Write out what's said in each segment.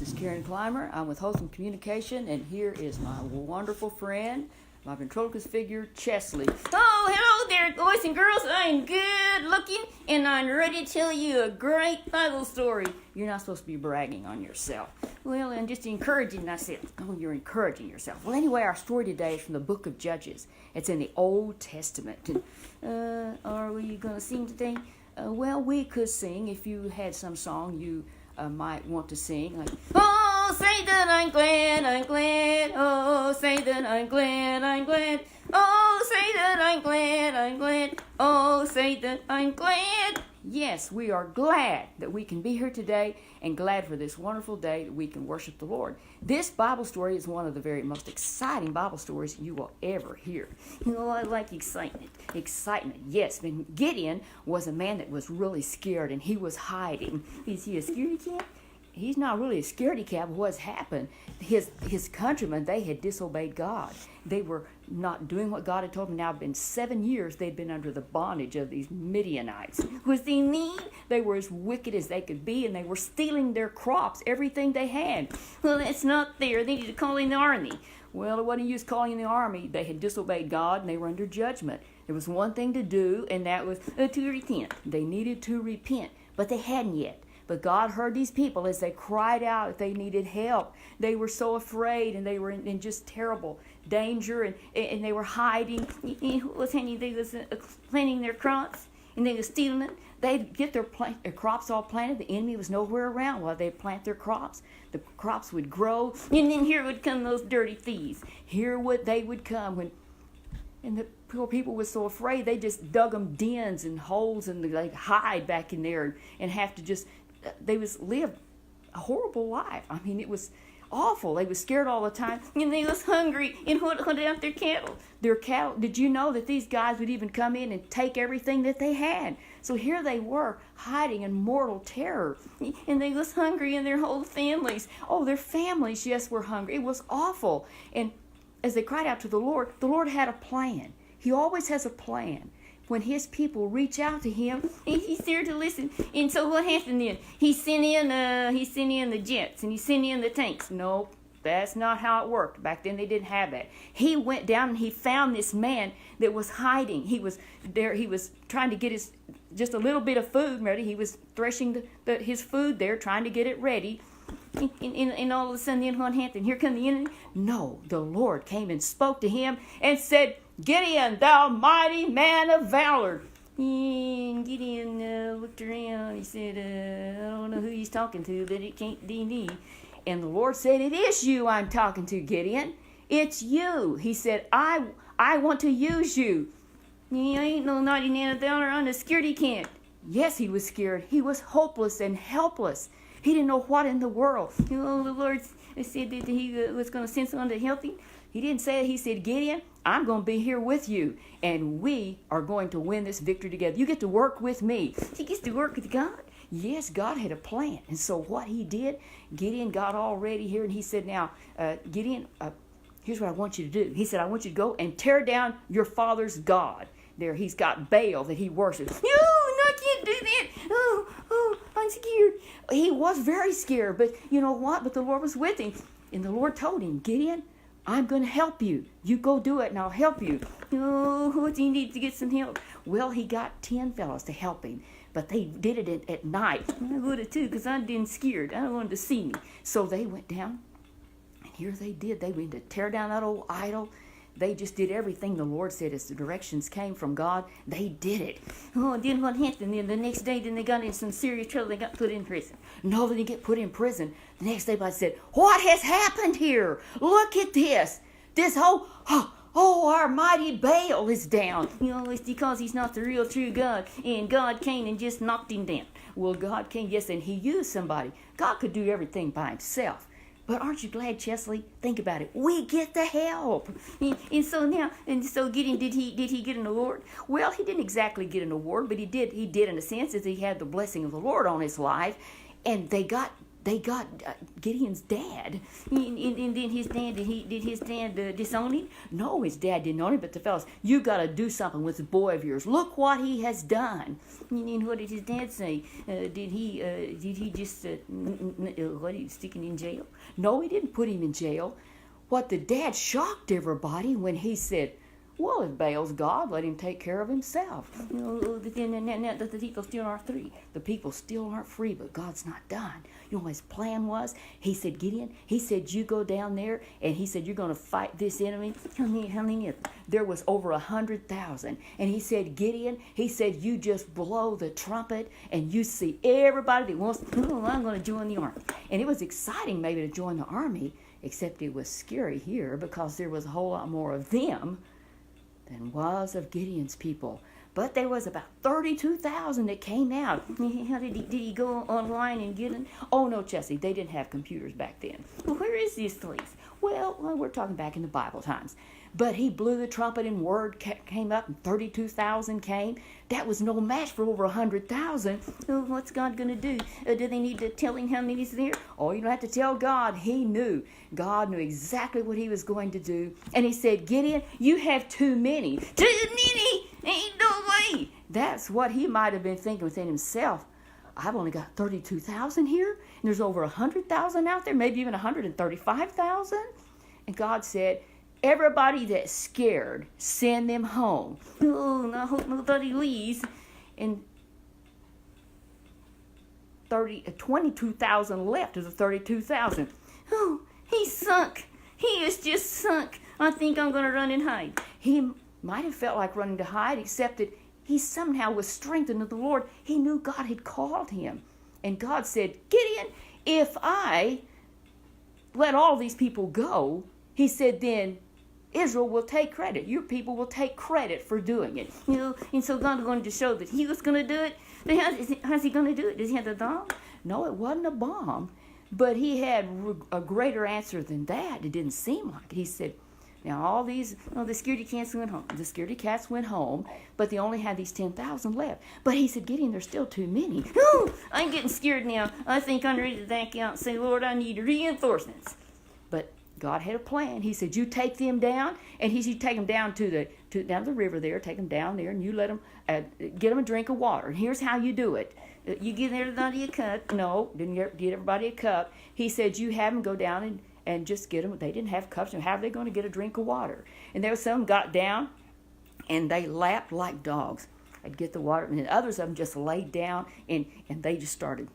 is Karen Clymer. I'm with Wholesome Communication, and here is my wonderful friend, my ventriloquist figure, Chesley. Oh, hello there, boys and girls. I'm good looking, and I'm ready to tell you a great Bible story. You're not supposed to be bragging on yourself. Well, I'm just encouraging myself. Oh, you're encouraging yourself. Well, anyway, our story today is from the book of Judges. It's in the Old Testament. Are we going to sing today? Well, we could sing if you had some song you might want to sing. Like, oh, say that I'm glad, I'm glad. Oh, say that I'm glad, I'm glad. Oh, say that I'm glad, I'm glad. Oh, say that I'm glad. Yes, we are glad that we can be here today and glad for this wonderful day that we can worship the Lord. This Bible story is one of the very most exciting Bible stories you will ever hear. You know, I like excitement. Excitement, yes. When Gideon was a man that was really scared and he was hiding. Is he a scaredy cat? He's not really a scaredy cat. What's happened? His countrymen, they had disobeyed God. They were not doing what God had told them. Now, in 7 years, they'd been under the bondage of these Midianites. Was they mean? They were as wicked as they could be, and they were stealing their crops, everything they had. Well, that's not fair. They need to call in the army. Well, it wasn't use calling in the army. They had disobeyed God, and they were under judgment. There was one thing to do, and that was to repent. They needed to repent, but they hadn't yet. But God heard these people as they cried out that they needed help. They were so afraid, and they were in just terrible danger, and they were hiding. They was planting their crops, and they were stealing it. They'd get their crops all planted. The enemy was nowhere around while they'd plant their crops. The crops would grow, and then here would come those dirty thieves. They would come and the poor people were so afraid they just dug them dens and holes, and they'd hide back in there and have to just. They live a horrible life. I mean, it was awful. They were scared all the time. And they was hungry and hunted out their cattle. Their cattle. Did you know that these guys would even come in and take everything that they had? So here they were, hiding in mortal terror. And they was hungry, and their whole families. Oh, their families, yes, were hungry. It was awful. And as they cried out to the Lord had a plan. He always has a plan. When his people reach out to him, he's there to listen. And so what happened then? He sent in the jets, and he sent in the tanks. No, that's not how it worked. Back then they didn't have that. He went down and he found this man that was hiding. He was there. He was trying to get just a little bit of food ready. He was threshing his food there, trying to get it ready. And all of a sudden, then what happened? Here come the enemy. No, the Lord came and spoke to him and said, "Gideon, thou mighty man of valor." And Gideon looked around. He said, I don't know who he's talking to, but it can't be me. And the Lord said, "It is you I'm talking to, Gideon. It's you." He said, I want to use you. I ain't no mighty man of valor. I'm a scaredy cat. Yes, he was scared. He was hopeless and helpless. He didn't know what in the world. You know, the Lord said that he was going to send someone to help him. He didn't say it. He said, "Gideon, I'm going to be here with you, and we are going to win this victory together. You get to work with me." He gets to work with God? Yes, God had a plan. And so what he did, Gideon got all ready here, and he said, "Now, Gideon, here's what I want you to do." He said, "I want you to go and tear down your father's God." There, he's got Baal that he worships. No, I can't do that. Oh, I'm scared. He was very scared, but you know what? But the Lord was with him. And the Lord told him, "Gideon, I'm going to help you. You go do it, and I'll help you." Oh, what do you need to get some help? Well, he got 10 fellows to help him, but they did it at night. I would have too, because I'd been scared. I don't want to see me. So they went down, and here they did. They went to tear down that old idol. They just did everything the Lord said as the directions came from God. They did it. Oh, and then what happened? Then the next day, then they got in some serious trouble. They got put in prison. No, they didn't get put in prison. The next day, God said, "What has happened here? Look at this. This whole, our mighty Baal is down." You know, it's because he's not the real true God. And God came and just knocked him down. Well, God came, yes, and he used somebody. God could do everything by himself. But aren't you glad, Chesley? Think about it. We get the help. And so Gideon, did he get an award? Well, he didn't exactly get an award, but he did in a sense, as he had the blessing of the Lord on his life. And they got they got Gideon's dad. And then his dad, did his dad disown him? No, his dad didn't own him, but the fellas, you got to do something with the boy of yours. Look what he has done. And what did his dad say? Did he just, what, he stick him in jail? No, he didn't put him in jail. What the dad shocked everybody when he said, well, if Baal's God, let him take care of himself. The people still aren't free. The people still aren't free, but God's not done. You know what his plan was? He said, Gideon, he said, you go down there, and he said, you're going to fight this enemy. How many? There was over 100,000. And he said, Gideon, he said, you just blow the trumpet, and you see everybody that wants, I'm going to join the army. And it was exciting maybe to join the army, except it was scary here because there was a whole lot more of them than was of Gideon's people. But there was about 32,000 that came out. How did he go online and get in? Oh, no, Chesley, they didn't have computers back then. Well, where is this place? Well, we're talking back in the Bible times. But he blew the trumpet and word came up and 32,000 came. That was no match for over 100,000. Oh, what's God going to do? Do they need to tell him how many's there? Oh, you don't have to tell God. He knew. God knew exactly what he was going to do. And he said, Gideon, you have too many. Too many? Ain't no way. That's what he might have been thinking within himself. I've only got 32,000 here, and there's over 100,000 out there, maybe even 135,000. And God said, everybody that's scared, send them home. Oh, I hope nobody leaves. And 22,000 left of the 32,000. Oh, he's sunk. He is just sunk. I think I'm going to run and hide. He might have felt like running to hide, except that he somehow was strengthened of the Lord. He knew God had called him. And God said, Gideon, if I let all these people go, he said, then Israel will take credit. Your people will take credit for doing it. And so God was going to show that he was going to do it. But how's he going to do it? Does he have the bomb? No, it wasn't a bomb. But he had a greater answer than that. It didn't seem like it. He said, now all these, the security cats went home. The security cats went home, but they only had these 10,000 left. But he said, Gideon, there's still too many. Oh, I'm getting scared now. I think I'm ready to back out and say, Lord, I need reinforcements. But God had a plan. He said, you take them down, and he said, you take them down down to the river there, take them down there, and you let them, get them a drink of water. And here's how you do it. You give everybody a cup. No, didn't get everybody a cup. He said, you have them go down and just get them. They didn't have cups. And how are they going to get a drink of water? And there was some got down, and they lapped like dogs. I'd get the water, and then others of them just laid down, and they just started,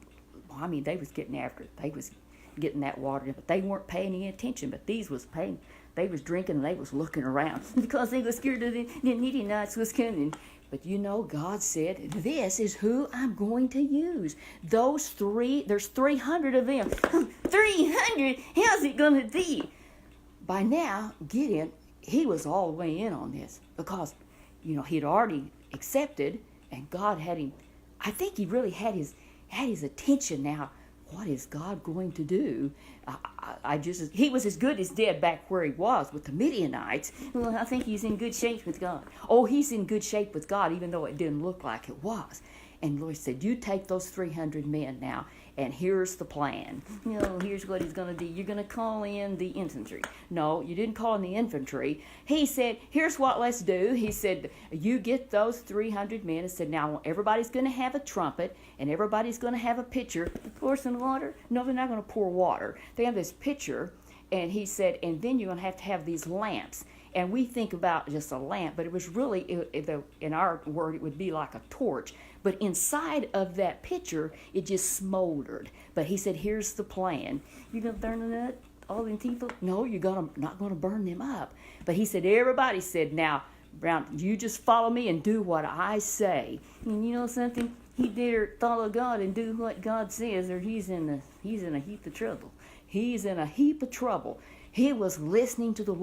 they was getting after it. They was getting that water, but they weren't paying any attention. But these was paying. They was drinking, and they was looking around because they was scared of the Midianites was coming. But God said, this is who I'm going to use. Those three, there's 300 of them. 300? How's it going to be? By now, Gideon, he was all the way in on this because, he'd already accepted, and God had him. I think he really had his attention now. What is God going to do? He was as good as dead back where he was with the Midianites. Well, I think he's in good shape with God. Oh, he's in good shape with God, even though it didn't look like it was. And the Lord said, you take those 300 men now, and here's the plan. Here's what he's going to do. You're going to call in the infantry. No, you didn't call in the infantry. He said, here's what let's do. He said, you get those 300 men and said, now everybody's going to have a trumpet, and everybody's going to have a pitcher. Pour some water? No, they're not going to pour water. They have this pitcher, and he said, and then you're going to have these lamps. And we think about just a lamp, but it was really, in our word, it would be like a torch. But inside of that pitcher, it just smoldered. But he said, here's the plan. You're going to burn it up, all them people? No, you're not going to burn them up. But he said, everybody said, now, Brown, you just follow me and do what I say. And you know something? He dare follow God and do what God says, or he's in a heap of trouble. He's in a heap of trouble. He was listening to the Lord.